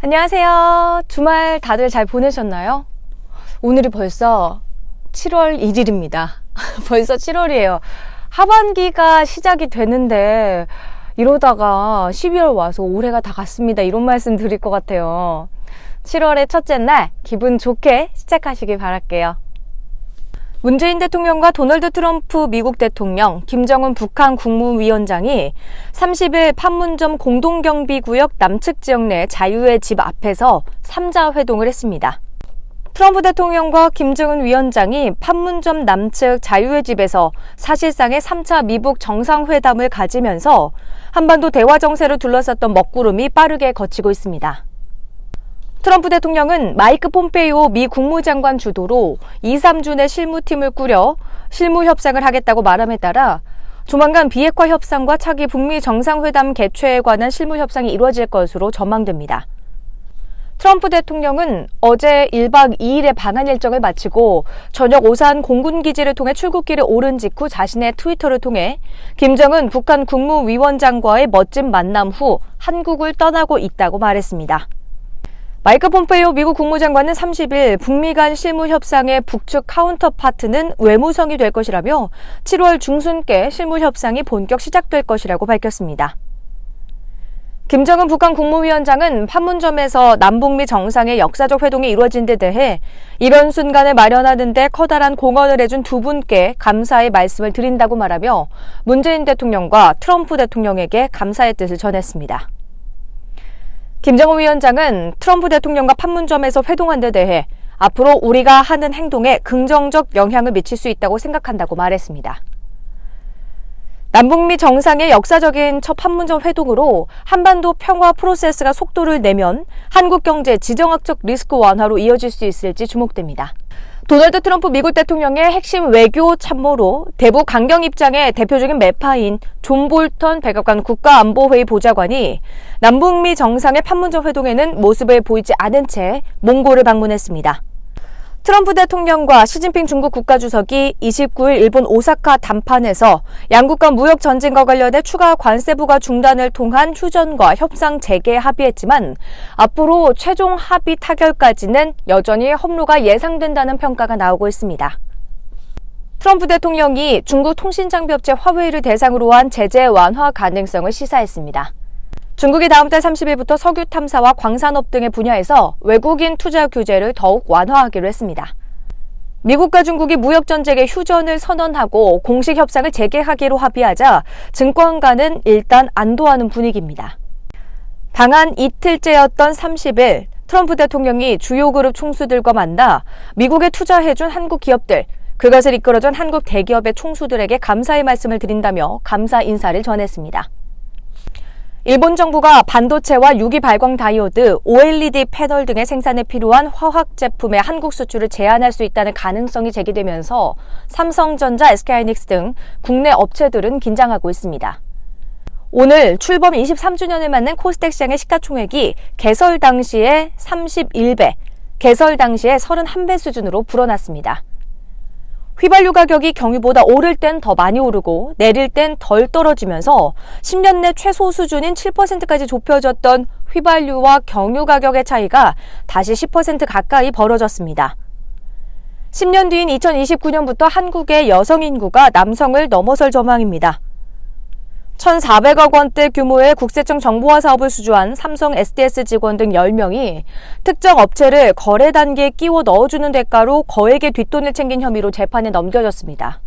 안녕하세요. 주말 다들 잘 보내셨나요? 오늘이 벌써 7월 1일입니다. 벌써 7월이에요. 하반기가 시작이 되는데 이러다가 12월 와서 올해가 다 갔습니다. 이런 말씀 드릴 것 같아요. 7월의 첫째 날 기분 좋게 시작하시길 바랄게요. 문재인 대통령과 도널드 트럼프 미국 대통령, 김정은 북한 국무위원장이 30일 판문점 공동경비구역 남측 지역 내 자유의 집 앞에서 3자 회동을 했습니다. 트럼프 대통령과 김정은 위원장이 판문점 남측 자유의 집에서 사실상의 3차 미북 정상회담을 가지면서 한반도 대화 정세를 둘러쌌던 먹구름이 빠르게 걷히고 있습니다. 트럼프 대통령은 마이크 폼페이오 미 국무장관 주도로 2, 3주 내 실무팀을 꾸려 실무 협상을 하겠다고 말함에 따라 조만간 비핵화 협상과 차기 북미 정상회담 개최에 관한 실무 협상이 이루어질 것으로 전망됩니다. 트럼프 대통령은 어제 1박 2일의 방한 일정을 마치고 저녁 오산 공군기지를 통해 출국길에 오른 직후 자신의 트위터를 통해 김정은 북한 국무위원장과의 멋진 만남 후 한국을 떠나고 있다고 말했습니다. 마이크 폼페이오 미국 국무장관은 30일 북미 간 실무 협상의 북측 카운터파트는 외무성이 될 것이라며 7월 중순께 실무 협상이 본격 시작될 것이라고 밝혔습니다. 김정은 북한 국무위원장은 판문점에서 남북미 정상의 역사적 회동이 이루어진 데 대해 이런 순간을 마련하는 데 커다란 공헌을 해준 두 분께 감사의 말씀을 드린다고 말하며 문재인 대통령과 트럼프 대통령에게 감사의 뜻을 전했습니다. 김정은 위원장은 트럼프 대통령과 판문점에서 회동한 데 대해 앞으로 우리가 하는 행동에 긍정적 영향을 미칠 수 있다고 생각한다고 말했습니다. 남북미 정상의 역사적인 첫 판문점 회동으로 한반도 평화 프로세스가 속도를 내면 한국 경제 지정학적 리스크 완화로 이어질 수 있을지 주목됩니다. 도널드 트럼프 미국 대통령의 핵심 외교 참모로 대북 강경 입장의 대표적인 매파인 존 볼턴 백악관 국가안보회의 보좌관이 남북미 정상의 판문점 회동에는 모습을 보이지 않은 채 몽골을 방문했습니다. 트럼프 대통령과 시진핑 중국 국가주석이 29일 일본 오사카 담판에서 양국 간 무역 전쟁과 관련해 추가 관세 부과 중단을 통한 휴전과 협상 재개에 합의했지만 앞으로 최종 합의 타결까지는 여전히 허무가 예상된다는 평가가 나오고 있습니다. 트럼프 대통령이 중국 통신장비업체 화웨이를 대상으로 한 제재 완화 가능성을 시사했습니다. 중국이 다음 달 30일부터 석유 탐사와 광산업 등의 분야에서 외국인 투자 규제를 더욱 완화하기로 했습니다. 미국과 중국이 무역전쟁의 휴전을 선언하고 공식 협상을 재개하기로 합의하자 증권가는 일단 안도하는 분위기입니다. 방한 이틀째였던 30일 트럼프 대통령이 주요 그룹 총수들과 만나 미국에 투자해준 한국 기업들, 그것을 이끌어준 한국 대기업의 총수들에게 감사의 말씀을 드린다며 감사 인사를 전했습니다. 일본 정부가 반도체와 유기 발광 다이오드, OLED 패널 등의 생산에 필요한 화학 제품의 한국 수출을 제한할 수 있다는 가능성이 제기되면서 삼성전자, SK하이닉스 등 국내 업체들은 긴장하고 있습니다. 오늘 출범 23주년을 맞는 코스닥 시장의 시가총액이 개설 당시에 31배, 개설 당시에 31배 수준으로 불어났습니다. 휘발유 가격이 경유보다 오를 땐 더 많이 오르고 내릴 땐 덜 떨어지면서 10년 내 최소 수준인 7%까지 좁혀졌던 휘발유와 경유 가격의 차이가 다시 10% 가까이 벌어졌습니다. 10년 뒤인 2029년부터 한국의 여성 인구가 남성을 넘어설 전망입니다. 1,400억 원대 규모의 국세청 정보화 사업을 수주한 삼성 SDS 직원 등 10명이 특정 업체를 거래 단계에 끼워 넣어주는 대가로 거액의 뒷돈을 챙긴 혐의로 재판에 넘겨졌습니다.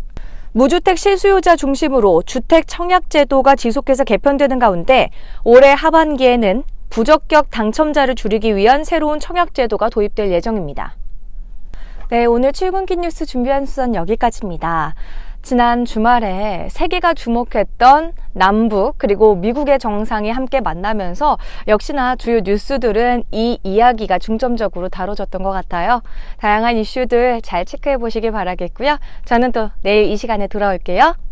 무주택 실수요자 중심으로 주택 청약 제도가 지속해서 개편되는 가운데 올해 하반기에는 부적격 당첨자를 줄이기 위한 새로운 청약 제도가 도입될 예정입니다. 네, 오늘 출근길 뉴스 준비한 수는 여기까지입니다. 지난 주말에 세계가 주목했던 남북 그리고 미국의 정상이 함께 만나면서 역시나 주요 뉴스들은 이 이야기가 중점적으로 다뤄졌던 것 같아요. 다양한 이슈들 잘 체크해 보시길 바라겠고요. 저는 또 내일 이 시간에 돌아올게요.